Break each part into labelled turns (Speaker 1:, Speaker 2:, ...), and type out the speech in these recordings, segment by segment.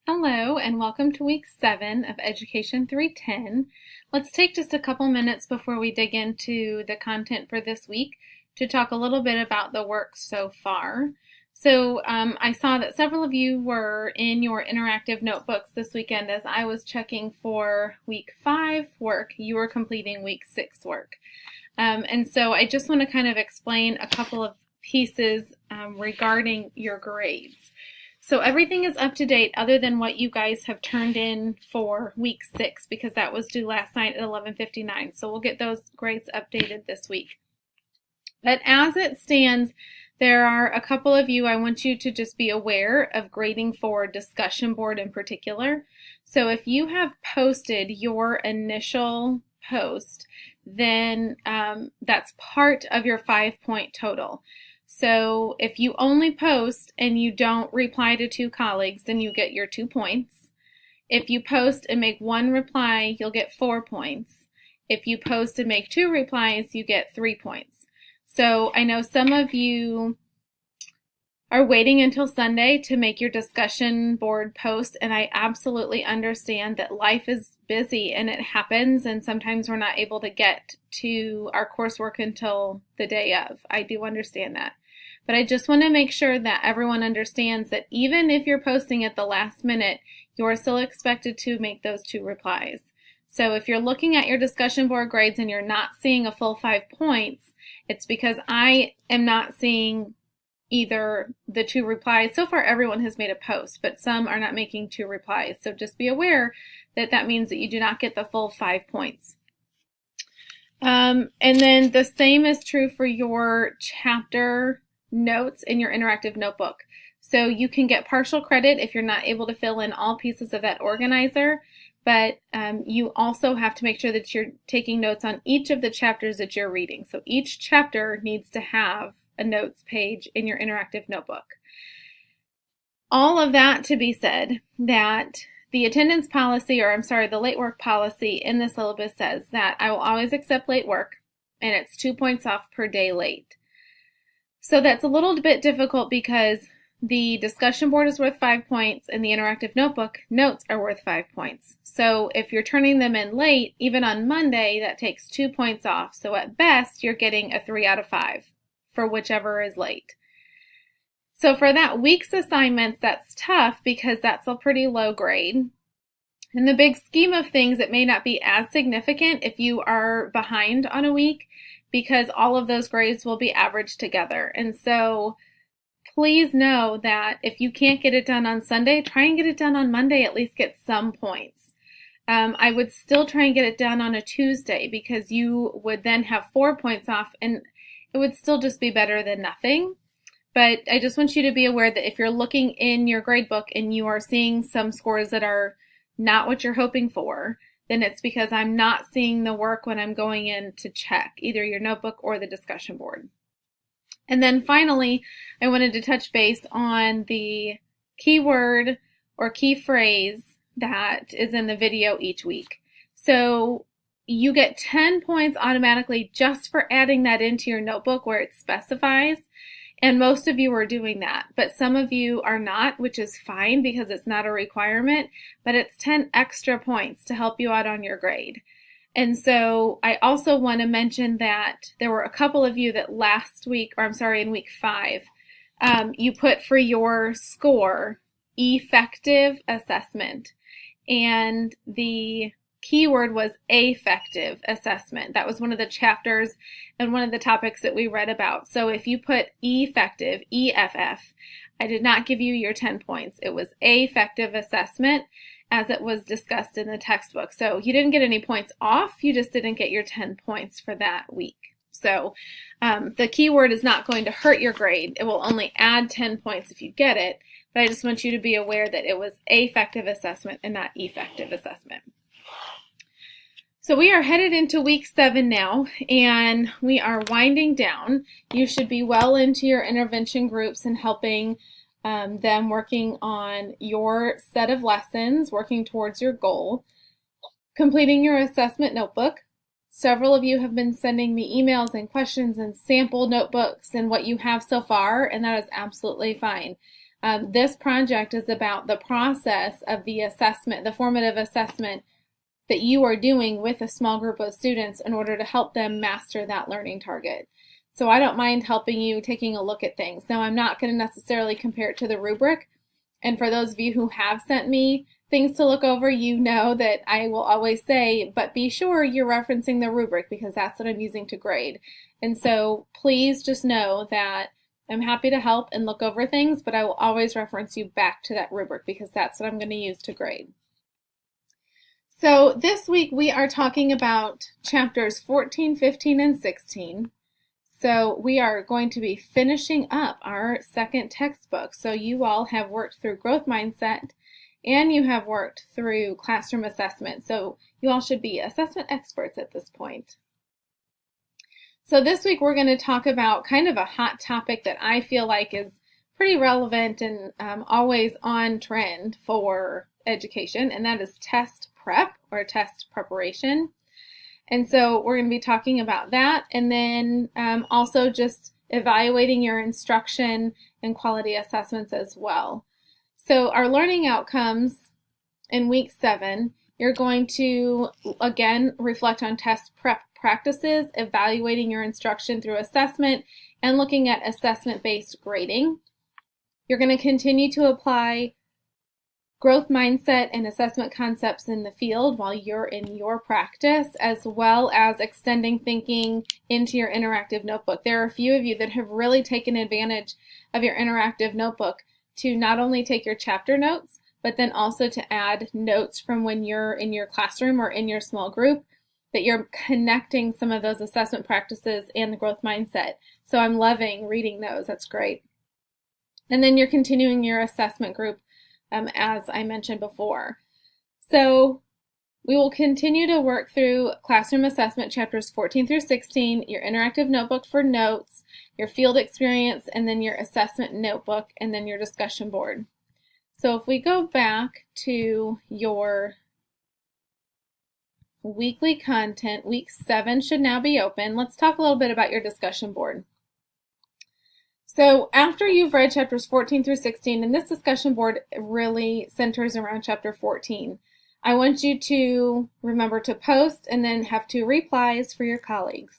Speaker 1: Hello and welcome to week 7 of Education 310. Let's take just a couple minutes before we dig into the content for this week to talk a little bit about the work so far. I saw that several of you were in your interactive notebooks this weekend. As I was checking for week 5 work, you were completing week 6 work. So I just want to kind of explain a couple of pieces regarding your grades. So everything is up to date other than what you guys have turned in for week 6 because that was due last night at 11:59. So we'll get those grades updated this week. But as it stands, there are a couple of you I want you to just be aware of grading for discussion board in particular. So if you have posted your initial post, then that's part of your 5-point total. So if you only post and you don't reply to 2 colleagues, then you get your 2 points. If you post and make 1 reply, you'll get 4 points. If you post and make 2 replies, you get 3 points. So I know some of you are waiting until Sunday to make your discussion board post, and I absolutely understand that life is busy and it happens, and sometimes we're not able to get to our coursework until the day of. I do understand that. But I just want to make sure that everyone understands that even if you're posting at the last minute, you're still expected to make those 2 replies. So if you're looking at your discussion board grades and you're not seeing a full 5 points, it's because I am not seeing either the 2 replies. So far everyone has made a post, but some are not making 2 replies. So just be aware that that means that you do not get the full 5 points. And then the same is true for your chapter notes in your interactive notebook. So you can get partial credit if you're not able to fill in all pieces of that organizer, but you also have to make sure that you're taking notes on each of the chapters that you're reading. So each chapter needs to have a notes page in your interactive notebook. All of that to be said, that the attendance policy, the late work policy in the syllabus says that I will always accept late work, and it's 2 points off per day late. So that's a little bit difficult because the discussion board is worth 5 points and the interactive notebook notes are worth 5 points. So if you're turning them in late, even on Monday, that takes 2 points off. So at best, you're getting a 3 out of 5 for whichever is late. So for that week's assignments, that's tough because that's a pretty low grade. In the big scheme of things, it may not be as significant if you are behind on a week, because all of those grades will be averaged together. And so please know that if you can't get it done on Sunday, try and get it done on Monday, at least get some points. I would still try and get it done on a Tuesday because you would then have 4 points off and it would still just be better than nothing. But I just want you to be aware that if you're looking in your grade book and you are seeing some scores that are not what you're hoping for, then it's because I'm not seeing the work when I'm going in to check either your notebook or the discussion board. And then finally, I wanted to touch base on the keyword or key phrase that is in the video each week. So you get 10 points automatically just for adding that into your notebook where it specifies. And most of you are doing that, but some of you are not, which is fine because it's not a requirement, but it's 10 extra points to help you out on your grade. And so I also want to mention that there were a couple of you that in week 5, you put for your score effective assessment, and the keyword was affective assessment. That was one of the chapters and one of the topics that we read about. So if you put effective, EFF, I did not give you your 10 points. It was affective assessment as it was discussed in the textbook. So you didn't get any points off, you just didn't get your 10 points for that week. So the keyword is not going to hurt your grade. It will only add 10 points if you get it, but I just want you to be aware that it was affective assessment and not effective assessment. So we are headed into week 7 now, and we are winding down. You should be well into your intervention groups and helping them working on your set of lessons, working towards your goal, completing your assessment notebook. Several of you have been sending me emails and questions and sample notebooks and what you have so far, and that is absolutely fine. This project is about the process of the assessment, the formative assessment that you are doing with a small group of students in order to help them master that learning target. So I don't mind helping you taking a look at things. Now, I'm not going to necessarily compare it to the rubric. And for those of you who have sent me things to look over, you know that I will always say, but be sure you're referencing the rubric because that's what I'm using to grade. And so please just know that I'm happy to help and look over things, but I will always reference you back to that rubric because that's what I'm going to use to grade. So this week we are talking about chapters 14, 15, and 16. So we are going to be finishing up our second textbook. So you all have worked through growth mindset and you have worked through classroom assessment. So you all should be assessment experts at this point. So this week we're going to talk about kind of a hot topic that I feel like is pretty relevant and always on trend for education, and that is test prep or test preparation. And so we're going to be talking about that, and then also just evaluating your instruction and quality assessments as well. So our learning outcomes in week 7, you're going to again reflect on test prep practices, evaluating your instruction through assessment, and looking at assessment-based grading. You're going to continue to apply growth mindset and assessment concepts in the field while you're in your practice, as well as extending thinking into your interactive notebook. There are a few of you that have really taken advantage of your interactive notebook to not only take your chapter notes, but then also to add notes from when you're in your classroom or in your small group, that you're connecting some of those assessment practices and the growth mindset. So I'm loving reading those. That's great. And then you're continuing your assessment group as I mentioned before. So we will continue to work through classroom assessment chapters 14 through 16, your interactive notebook for notes, your field experience, and then your assessment notebook, and then your discussion board. So if we go back to your weekly content, week 7 should now be open. Let's talk a little bit about your discussion board. So after you've read chapters 14 through 16, and this discussion board really centers around chapter 14, I want you to remember to post and then have 2 replies for your colleagues.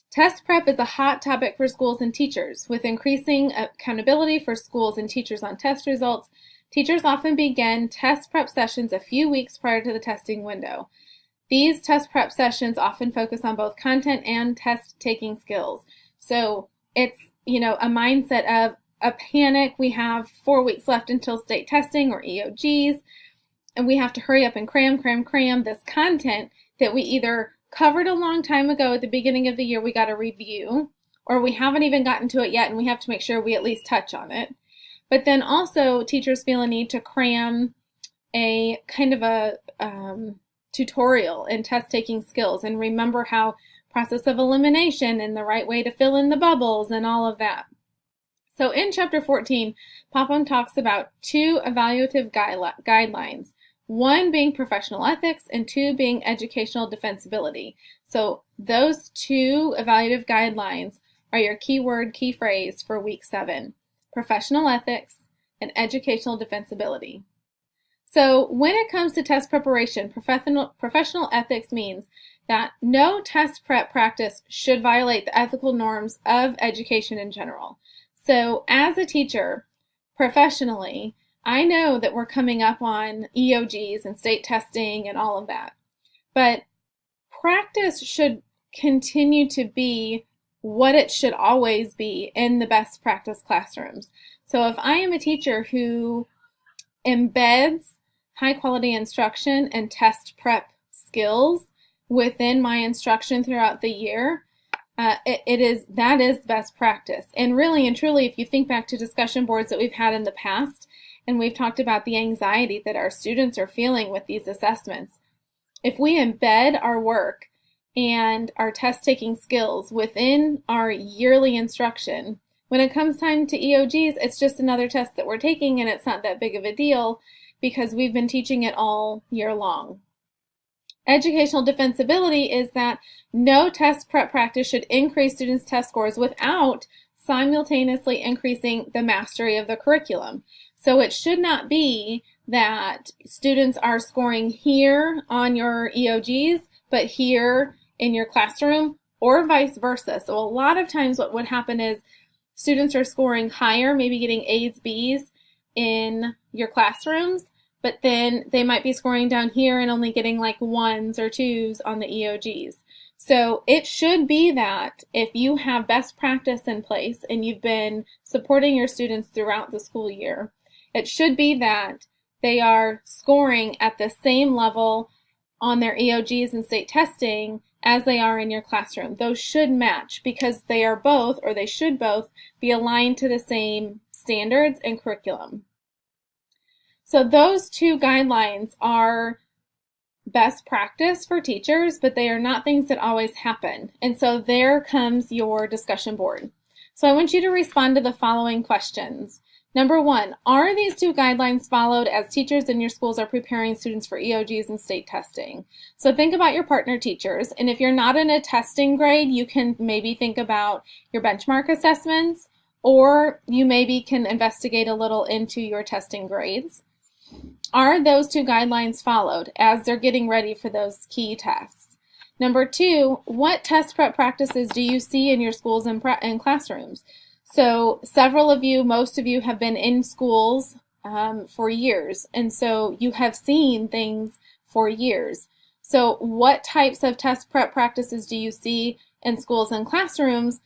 Speaker 1: Test prep is a hot topic for schools and teachers. With increasing accountability for schools and teachers on test results, teachers often begin test prep sessions a few weeks prior to the testing window. These test prep sessions often focus on both content and test-taking skills. So it's, a mindset of a panic. We have 4 weeks left until state testing or EOGs, and we have to hurry up and cram this content that we either covered a long time ago at the beginning of the year we got to review, or we haven't even gotten to it yet and we have to make sure we at least touch on it. But then also teachers feel a need to cram a kind of a tutorial in test-taking skills and remember how process of elimination and the right way to fill in the bubbles and all of that. So in chapter 14, Popham talks about 2 evaluative guidelines, 1 being professional ethics and 2 being educational defensibility. So those 2 evaluative guidelines are your keyword, key phrase for week 7, professional ethics and educational defensibility. So when it comes to test preparation, professional ethics means that no test prep practice should violate the ethical norms of education in general. So as a teacher, professionally, I know that we're coming up on EOGs and state testing and all of that. But practice should continue to be what it should always be in the best practice classrooms. So if I am a teacher who embeds high quality instruction and test prep skills within my instruction throughout the year, that is best practice. And really and truly, if you think back to discussion boards that we've had in the past, and we've talked about the anxiety that our students are feeling with these assessments, if we embed our work and our test-taking skills within our yearly instruction, when it comes time to EOGs, it's just another test that we're taking, and it's not that big of a deal because we've been teaching it all year long. Educational defensibility is that no test prep practice should increase students' test scores without simultaneously increasing the mastery of the curriculum. So it should not be that students are scoring here on your EOGs, but here in your classroom, or vice versa. So a lot of times what would happen is students are scoring higher, maybe getting A's, B's in your classrooms, but then they might be scoring down here and only getting like 1s or 2s on the EOGs. So it should be that if you have best practice in place and you've been supporting your students throughout the school year, it should be that they are scoring at the same level on their EOGs and state testing as they are in your classroom. Those should match because they are both, or they should both, be aligned to the same standards and curriculum. So those two guidelines are best practice for teachers, but they are not things that always happen. And so there comes your discussion board. So I want you to respond to the following questions. Number 1, are these two guidelines followed as teachers in your schools are preparing students for EOGs and state testing? So think about your partner teachers, and if you're not in a testing grade, you can maybe think about your benchmark assessments, or you maybe can investigate a little into your testing grades. Are those two guidelines followed as they're getting ready for those key tests? Number 2, what test prep practices do you see in your schools and classrooms? So several of you, most of you have been in schools for years, and so you have seen things for years. So what types of test prep practices do you see in schools and classrooms?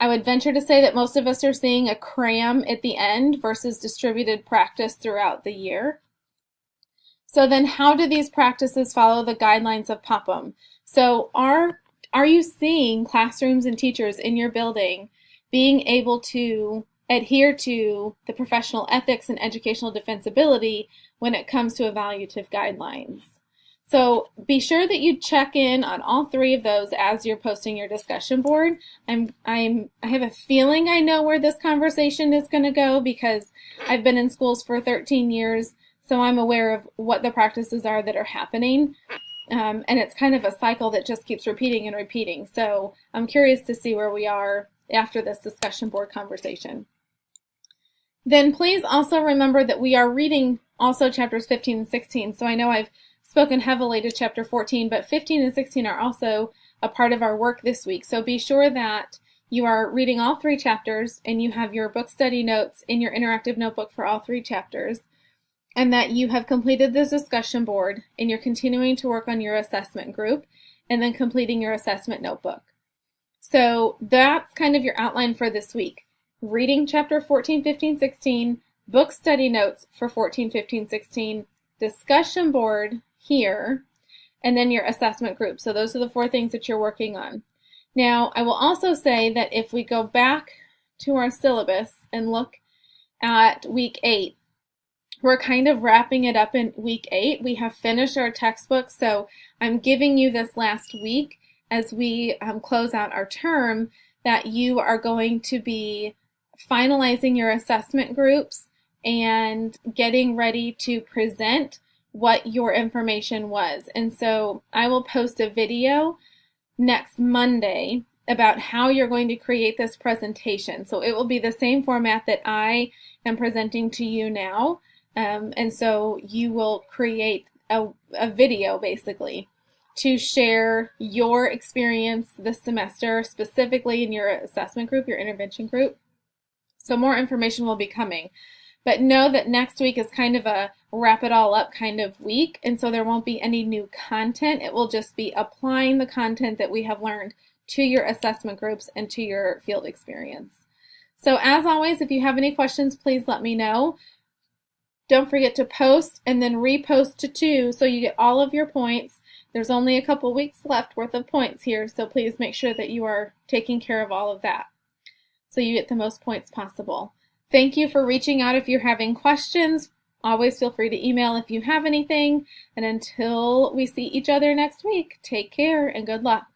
Speaker 1: I would venture to say that most of us are seeing a cram at the end versus distributed practice throughout the year. So then how do these practices follow the guidelines of POPM? So are you seeing classrooms and teachers in your building being able to adhere to the professional ethics and educational defensibility when it comes to evaluative guidelines? So be sure that you check in on all 3 of those as you're posting your discussion board. I have a feeling I know where this conversation is going to go because I've been in schools for 13 years, so I'm aware of what the practices are that are happening. And it's kind of a cycle that just keeps repeating and repeating. So I'm curious to see where we are after this discussion board conversation. Then please also remember that we are reading also chapters 15 and 16. So I know I've spoken heavily to chapter 14, but 15 and 16 are also a part of our work this week. So be sure that you are reading all 3 chapters and you have your book study notes in your interactive notebook for all 3 chapters, and that you have completed this discussion board and you're continuing to work on your assessment group and then completing your assessment notebook. So that's kind of your outline for this week. Reading chapter 14, 15, 16, book study notes for 14, 15, 16, discussion board here, and then your assessment group. So those are the 4 things that you're working on. Now, I will also say that if we go back to our syllabus and look at week 8, we're kind of wrapping it up in week 8. We have finished our textbook, so I'm giving you this last week as we close out our term that you are going to be finalizing your assessment groups and getting ready to present what your information was. And so I will post a video next Monday about how you're going to create this presentation. So it will be the same format that I am presenting to you now. And so you will create a video basically to share your experience this semester, specifically in your assessment group, your intervention group. So more information will be coming. But know that next week is kind of a wrap it all up kind of week, and so there won't be any new content. It will just be applying the content that we have learned to your assessment groups and to your field experience. So as always, if you have any questions, please let me know. Don't forget to post and then repost to 2 so you get all of your points. There's only a couple weeks left worth of points here, so please make sure that you are taking care of all of that so you get the most points possible. Thank you for reaching out if you're having questions. Always feel free to email if you have anything. And until we see each other next week, take care and good luck.